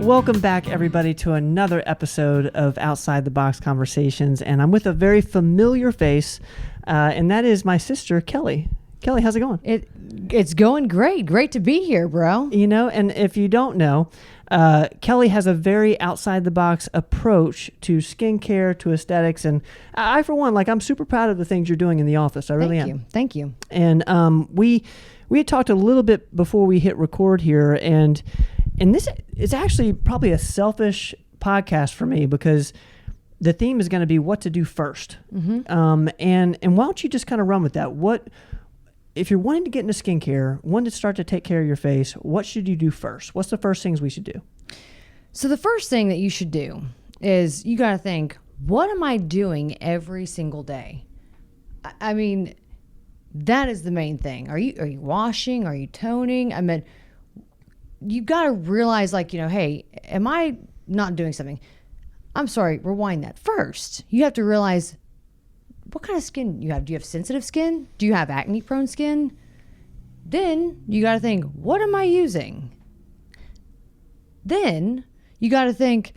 Welcome back, everybody, to another episode of Outside the Box Conversations, and I'm with a very familiar face, and that is my sister, Kelly. Kelly, how's it going? It's going great. Great to be here, bro. You know, and if you don't know, Kelly has a very outside-the-box approach to skincare, to aesthetics, and I, for one, I'm super proud of the things you're doing in the office. I really am. Thank you. And we had talked a little bit before we hit record here, and this is actually probably a selfish podcast for me because the theme is going to be what to do first. Mm-hmm. And why don't you just kind of run with that? If you're wanting to get into skincare, wanting to start to take care of your face, what should you do first? What's the first things we should do? So the first thing that you should do is you got to think, what am I doing every single day? I mean, that is the main thing. Are you washing? Are you toning? I mean, you got to realize, hey, am I not doing something? I'm sorry, rewind that. First, you have to realize what kind of skin you have. Do you have sensitive skin? Do you have acne prone skin? Then you got to think, what am I using? Then you got to think,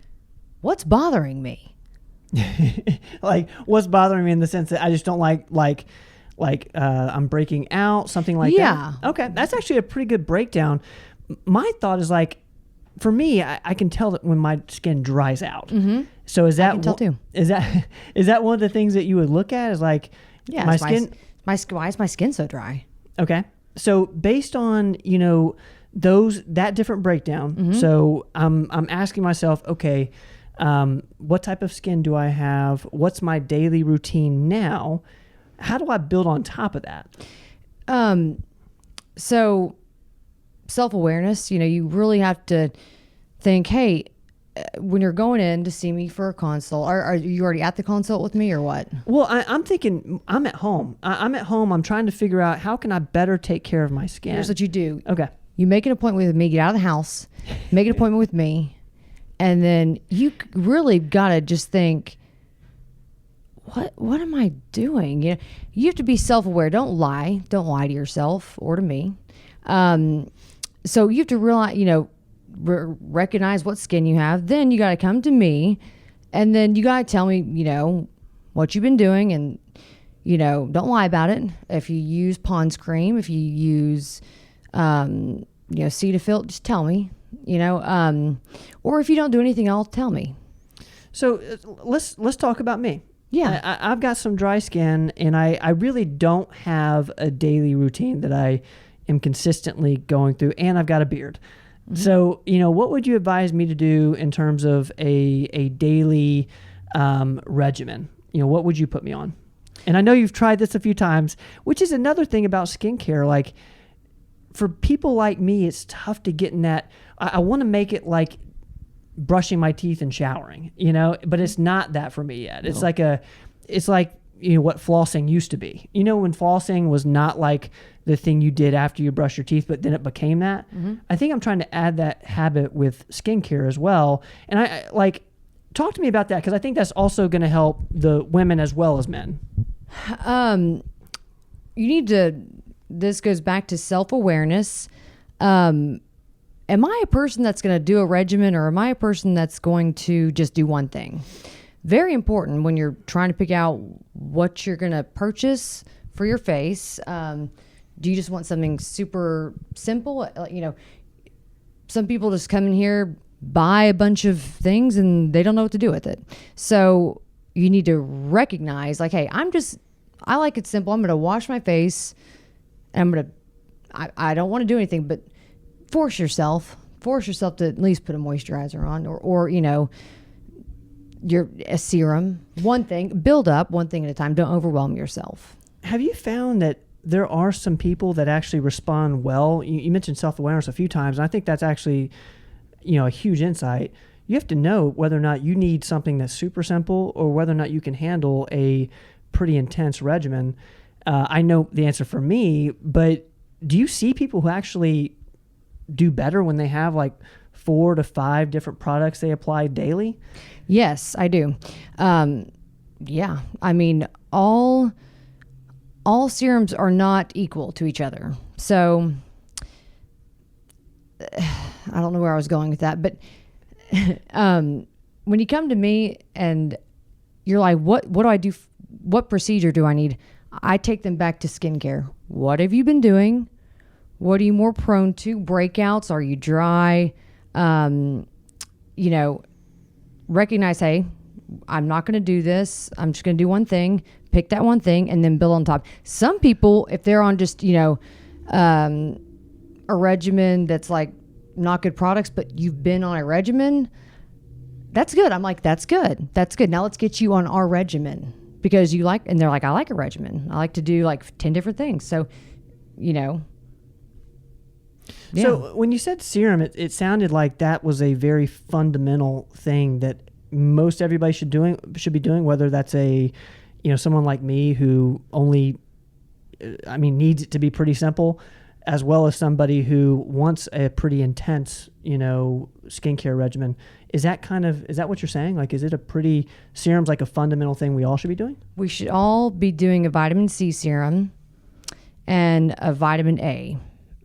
what's bothering me? What's bothering me in the sense that I just don't like I'm breaking out, something like that? Yeah. Okay, that's actually a pretty good breakdown. My thought is for me, I can tell that when my skin dries out. Mm-hmm. So is that I can tell too. Is that one of the things that you would look at? Is my skin? Why is my skin so dry? Okay, so based on that different breakdown. Mm-hmm. So I'm asking myself, okay, what type of skin do I have? What's my daily routine now? How do I build on top of that? So self-awareness, you really have to think, hey, when you're going in to see me for a consult, are you already at the consult with me or what? Well, I'm thinking I'm at home. I'm at home. I'm trying to figure out how can I better take care of my skin. Here's what you do. Okay. You make an appointment with me, get out of the house, make an appointment with me, and then you really got to just think, what am I doing? You have to be self-aware. Don't lie to yourself or to me. So you have to realize, recognize what skin you have. Then you got to come to me, and then you got to tell me, what you've been doing, and don't lie about it. If you use Pond's cream, if you use, Cetaphil, just tell me, or if you don't do anything, I'll tell me. So let's talk about me. Yeah, I've got some dry skin, and I really don't have a daily routine that I am consistently going through, and I've got a beard. Mm-hmm. So, what would you advise me to do in terms of a daily regimen? What would you put me on? And I know you've tried this a few times, which is another thing about skincare. For people like me, it's tough to get in that. I want to make it like brushing my teeth and showering, but it's not that for me yet. It's like what flossing used to be. When flossing was not like the thing you did after you brush your teeth, but then it became that. Mm-hmm. I think I'm trying to add that habit with skincare as well. And I talk to me about that, because I think that's also going to help the women as well as men. This goes back to self-awareness. Am I a person that's going to do a regimen, or am I a person that's going to just do one thing? Very important when you're trying to pick out what you're going to purchase for your face. Do you just want something super simple? Some people just come in here, buy a bunch of things, and they don't know what to do with it. So you need to recognize, hey, I like it simple. I'm going to wash my face, and I don't want to do anything, but force yourself to at least put a moisturizer on, or a serum. One thing, build up one thing at a time. Don't overwhelm yourself. Have you found that there are some people that actually respond well? You mentioned self-awareness a few times, and I think that's actually, a huge insight. You have to know whether or not you need something that's super simple, or whether or not you can handle a pretty intense regimen. I know the answer for me, but do you see people who actually do better when they have 4 to 5 different products they apply daily? Yes, I do. Yeah. I mean, all serums are not equal to each other. So I don't know where I was going with that, but when you come to me and you're like, what do I do? What procedure do I need? I take them back to skincare. What have you been doing? What are you more prone to? Breakouts? Are you dry? Recognize, hey, I'm not going to do this. I'm just going to do one thing. Pick that one thing and then build on top. Some people, if they're on just, a regimen that's like not good products, but you've been on a regimen, that's good. I'm like, that's good. That's good. Now let's get you on our regimen because you like, and they're like, I like a regimen. I like to do like 10 different things. So, Yeah. So when you said serum, it sounded like that was a very fundamental thing that most everybody should be doing, whether that's someone like me who only, needs it to be pretty simple, as well as somebody who wants a pretty intense, skincare regimen. Is that what you're saying? Like, is it serum's like a fundamental thing we all should be doing? We should all be doing a vitamin C serum and a vitamin A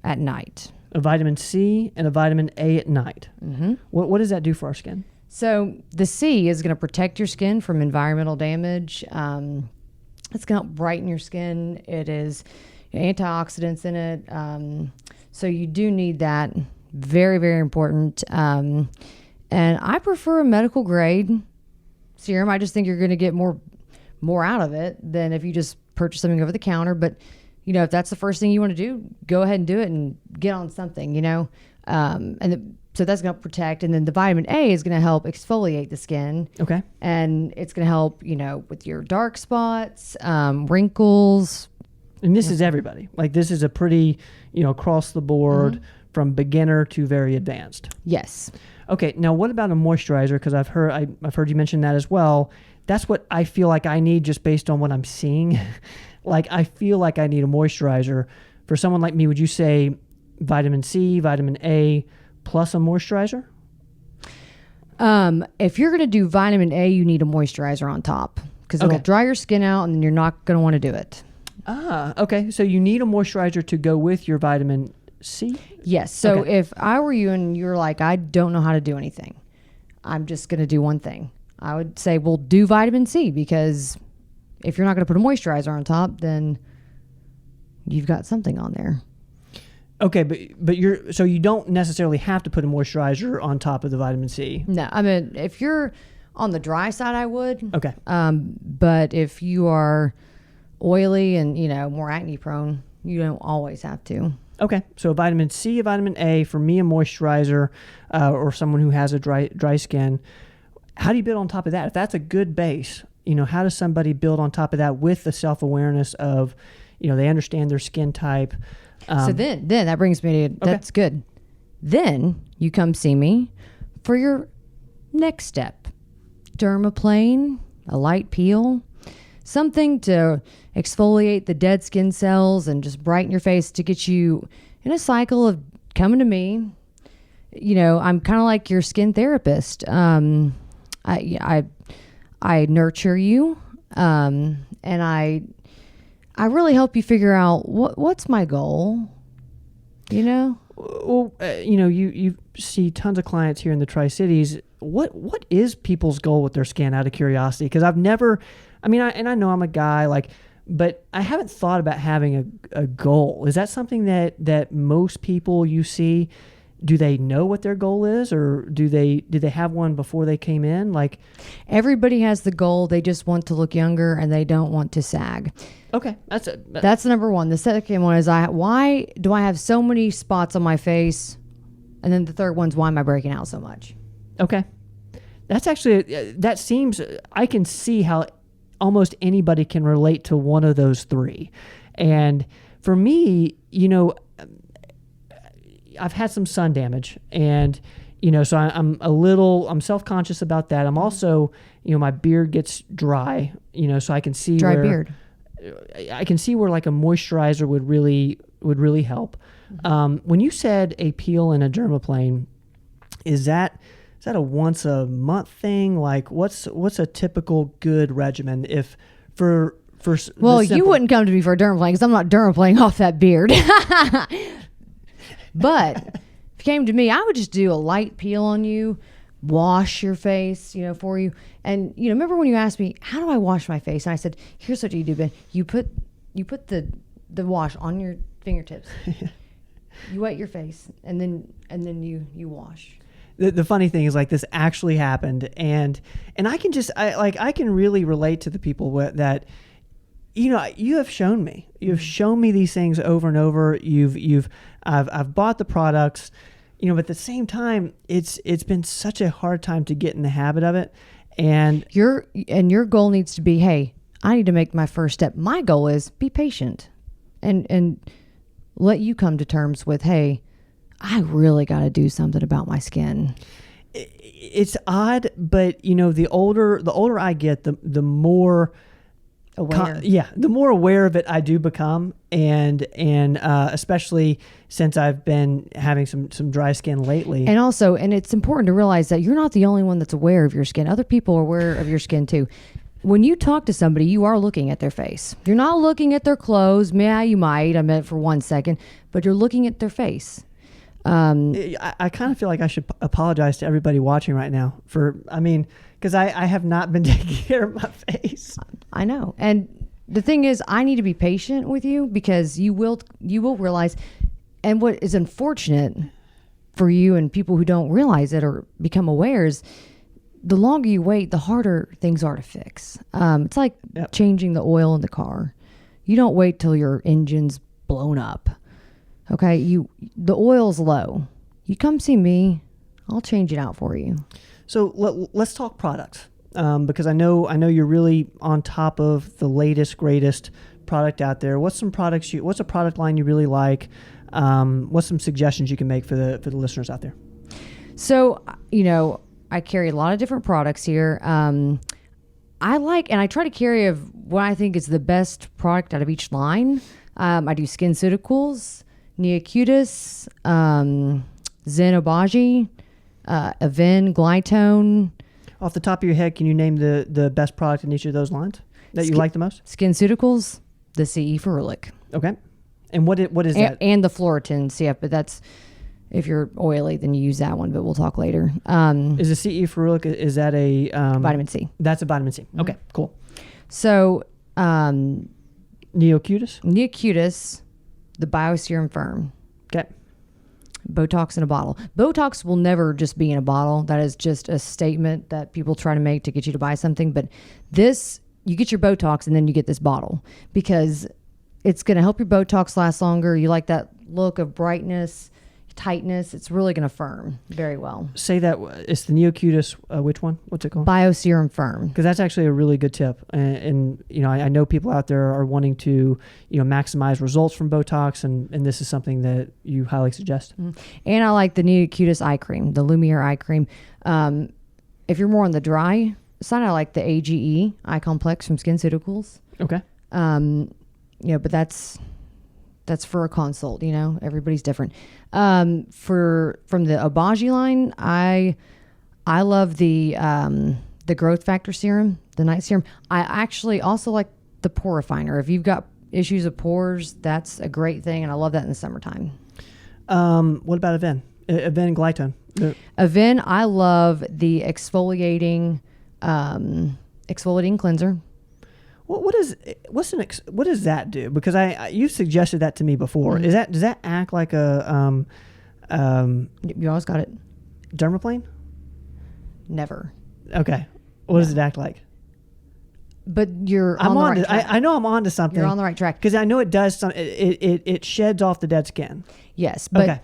at night. A vitamin C and a vitamin A at night. Mm-hmm. What does that do for our skin? So the C is going to protect your skin from environmental damage. It's going to help brighten your skin. It is antioxidants in it. So you do need that. Very, very important. And I prefer a medical grade serum. I just think you're going to get more out of it than if you just purchase something over the counter. But, if that's the first thing you want to do, go ahead and do it and get on something, so that's going to protect. And then the vitamin A is going to help exfoliate the skin. Okay. And it's going to help, with your dark spots, wrinkles. And this is everybody. Like, this is a pretty, across the board from beginner to very advanced. Yes. Okay. Now, what about a moisturizer? Because I've heard you mention that as well. That's what I feel like I need just based on what I'm seeing. Like, I feel like I need a moisturizer. For someone like me, would you say vitamin C, vitamin A, plus a moisturizer? If you're going to do vitamin A, you need a moisturizer on top because it'll dry your skin out and then you're not going to want to do it. Ah, okay. So you need a moisturizer to go with your vitamin C? Yes. So if I were you and you're like, I don't know how to do anything, I'm just going to do one thing, I would say, well, do vitamin C, because if you're not going to put a moisturizer on top, then you've got something on there. Okay, but you don't necessarily have to put a moisturizer on top of the vitamin C. No, I mean, if you're on the dry side, I would. Okay. But if you are oily and, more acne prone, you don't always have to. Okay, so a vitamin C, a vitamin A, for me, a moisturizer, or someone who has a dry skin. How do you build on top of that? If that's a good base, how does somebody build on top of that with the self-awareness of, they understand their skin type? So then that brings me to, that's good. Then you come see me for your next step. Dermaplane, a light peel, something to exfoliate the dead skin cells and just brighten your face to get you in a cycle of coming to me. I'm kind of like your skin therapist. I nurture you, and I really help you figure out what's my goal. Well, you see tons of clients here in the Tri-Cities. What is people's goal with their skin, out of curiosity? Because I've never, I know I'm a guy, but I haven't thought about having a goal. Is that something that most people you see, do they know what their goal is, or did they have one before they came in? Everybody has the goal. They just want to look younger and they don't want to sag. Okay, that's number one. The second one is why do I have so many spots on my face? And then the third one's, why am I breaking out so much? Okay, that's actually, that seems, I can see how almost anybody can relate to one of those three. And for me, I've had some sun damage, and so I'm self-conscious about that. I'm also, my beard gets dry, so I can see beard. I can see where like a moisturizer would really help. Mm-hmm. When you said a peel and a dermaplane, is that a once a month thing? Like, what's a typical good regimen you wouldn't come to me for a dermaplane because I'm not dermaplaning off that beard. But if you came to me, I would just do a light peel on you, wash your face, for you. And, remember when you asked me, how do I wash my face? And I said, here's what you do, Ben. You put the wash on your fingertips. You wet your face, and then you wash. The funny thing is, like, this actually happened, and I can really relate to the people that, you have shown me. You've shown me these things over and over. I've bought the products, but at the same time, it's been such a hard time to get in the habit of it. And your goal needs to be, hey, I need to make my first step. My goal is be patient and let you come to terms with, hey, I really got to do something about my skin. It's odd, but the older I get, the more aware. The more aware of it I do become, and especially since I've been having some dry skin lately. And it's important to realize that you're not the only one that's aware of your skin. Other people are aware of your skin too. When you talk to somebody, you are looking at their face. You're not looking at their clothes. Yeah, you might. I meant for 1 second, but you're looking at their face. I kind of feel like I should apologize to everybody watching right now because I have not been taking care of my face. I know. And the thing is, I need to be patient with you because you will realize, and what is unfortunate for you and people who don't realize it or become aware is the longer you wait, the harder things are to fix. It's like changing the oil in the car. You don't wait till your engine's blown up. Okay, the oil's low. You come see me, I'll change it out for you. So let's talk products, because I know you're really on top of the latest, greatest product out there. What's a product line you really like? What's some suggestions you can make for the listeners out there? So I carry a lot of different products here. I try to carry what I think is the best product out of each line. I do SkinCeuticals, Neocutis, Zen Obagi, Aven, Glytone. Off the top of your head, can you name the best product in each of those lines that you like the most? SkinCeuticals, the CE Ferulic. Okay. And what is that? And the Floratins, yeah, but that's, if you're oily, then you use that one, but we'll talk later. Is the CE Ferulic, is that a... vitamin C. That's a vitamin C. Okay, cool. So... Neocutis, the BioSerum Firm. Okay. Botox in a bottle. Botox will never just be in a bottle. That is just a statement that people try to make to get you to buy something. But this, you get your Botox and then you get this bottle because it's going to help your Botox last longer. You like that look of brightness, tightness. It's really going to firm very well. Say that it's the Neocutis. Which one? What's it called? BioSerum Firm. Because that's actually a really good tip. And I know people out there are wanting to maximize results from Botox, and this is something that you highly suggest. Mm-hmm. And I like the Neocutis eye cream, the Lumiere eye cream. If you're more on the dry side, I like the AGE eye complex from SkinCeuticals. Okay. But that's for a consult, everybody's different. From the Obagi line, I love the growth factor serum, the night serum. I actually also like the pore refiner. If you've got issues of pores, that's a great thing. And I love that in the summertime. What about Aven? Aven and Glytone. Aven, I love the exfoliating cleanser. What does that do? Because you've suggested that to me before. Mm-hmm. Does that act like a you always got it. dermaplane? Never. Okay. What does it act like? But I'm on the right track. I know I'm on to something. You're on the right track because I know it does some. It sheds off the dead skin. Yes, but okay.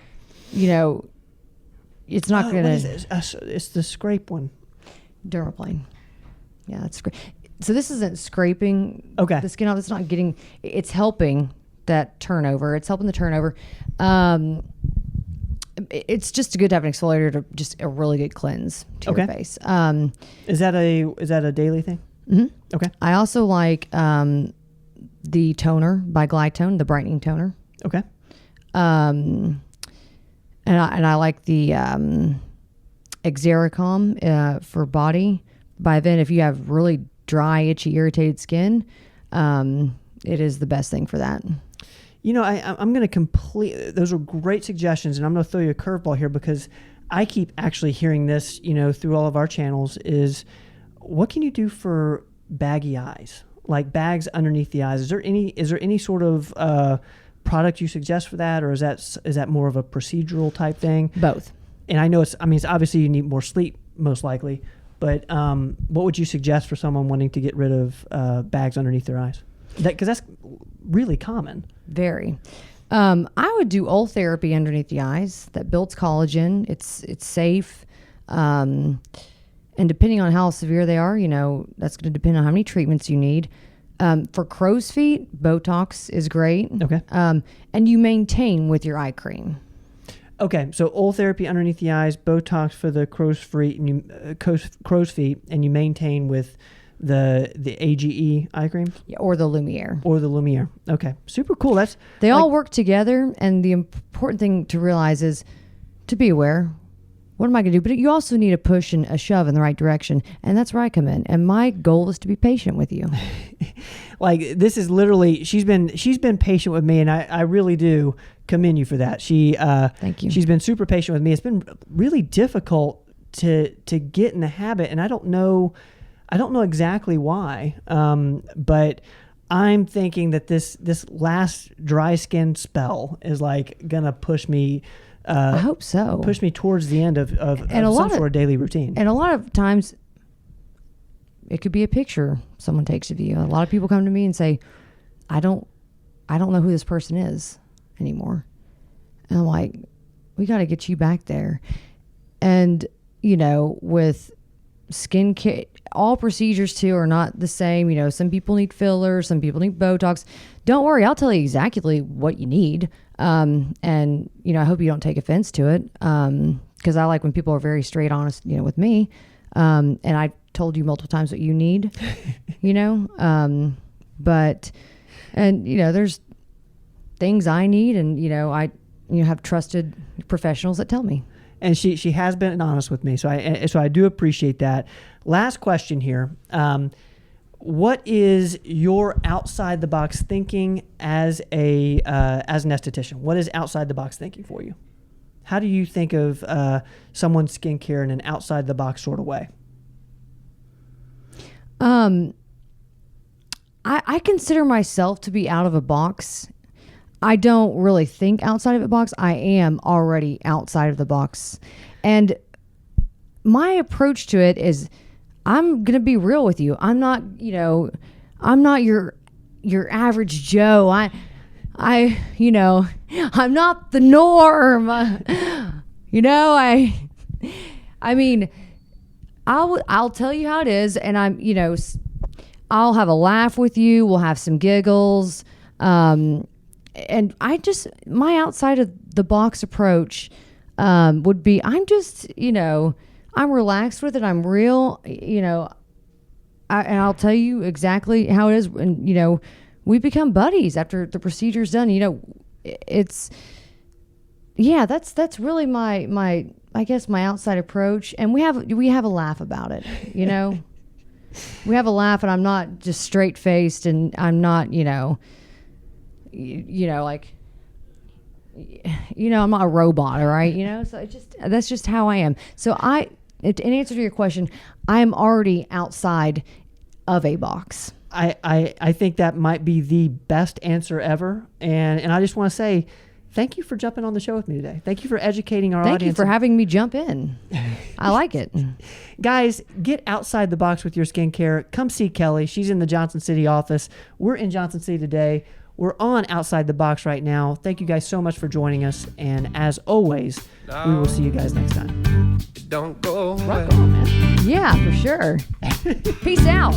It's not gonna. What is it? It's the scrape one. Dermaplane. Yeah, that's great. So this isn't scraping the skin off. It's not getting. It's helping that turnover. It's helping the turnover. It's just good to have an exfoliator to just a really good cleanse to your face. Is that a daily thing? Mm-hmm. Okay. I also like the toner by Glytone, the brightening toner. Okay. And I like the Exericom for body by then. If you have really dry, itchy, irritated skin, it is the best thing for that. I'm going to those are great suggestions, and I'm going to throw you a curveball here because I keep actually hearing this, through all of our channels is, what can you do for baggy eyes, like bags underneath the eyes? Is there any sort of product you suggest for that, or is that more of a procedural type thing? Both. And I know it's obviously you need more sleep most likely, but what would you suggest for someone wanting to get rid of bags underneath their eyes? Because that's really common. Very. I would do oil therapy underneath the eyes that builds collagen. It's safe. And depending on how severe they are, that's going to depend on how many treatments you need. For crow's feet, Botox is great. Okay. And you maintain with your eye cream. Okay, so oil therapy underneath the eyes, Botox for the crow's feet, and you maintain with the AGE eye cream? Yeah, or the Lumiere. Okay, super cool. They all work together, and the important thing to realize is to be aware. What am I going to do? But you also need a push and a shove in the right direction, and that's where I come in. And my goal is to be patient with you. This is literally, she's been patient with me, and I really do commend you for that. Thank you. She's been super patient with me. It's been really difficult to get in the habit, and I don't know exactly why. But I'm thinking that this last dry skin spell is gonna push me. I hope so. Push me towards the end of some sort of daily routine. And a lot of times, it could be a picture someone takes of you. A lot of people come to me and say, I don't know who this person is anymore. And I'm like, we got to get you back there. And, with skincare, all procedures too are not the same. Some people need fillers, some people need Botox. Don't worry, I'll tell you exactly what you need. And, I hope you don't take offense to it. Cause I like when people are very straight honest, with me. And I told you multiple times what you need, but, there's things I need, and, I have trusted professionals that tell me. And she has been honest with me. So I do appreciate that. Last question here. What is your outside the box thinking as an esthetician? What is outside the box thinking for you? How do you think of someone's skincare in an outside the box sort of way? I consider myself to be out of a box. I don't really think outside of the box. I am already outside of the box. And my approach to it is, I'm going to be real with you. I'm not, I'm not your average Joe. I'm not the norm. I mean, I'll tell you how it is, and I'll have a laugh with you. We'll have some giggles. And my outside of the box approach would be, I'm just, I'm relaxed with it. I'm real, and I'll tell you exactly how it is. And, we become buddies after the procedure's done. That's really my I guess my outside approach. And we have a laugh about it, we have a laugh, and I'm not just straight faced, and I'm not, I'm not a robot, all right? So that's just how I am. So in answer to your question, I am already outside of a box. I think that might be the best answer ever. And I just want to say, thank you for jumping on the show with me today. Thank you for educating our audience. Thank you for having me jump in. I like it. Guys, get outside the box with your skincare. Come see Kelly. She's in the Johnson City office. We're in Johnson City today. We're on Outside the Box right now. Thank you guys so much for joining us. And as always, we will see you guys next time. Don't go away. Rock on, man. Yeah, for sure. Peace out.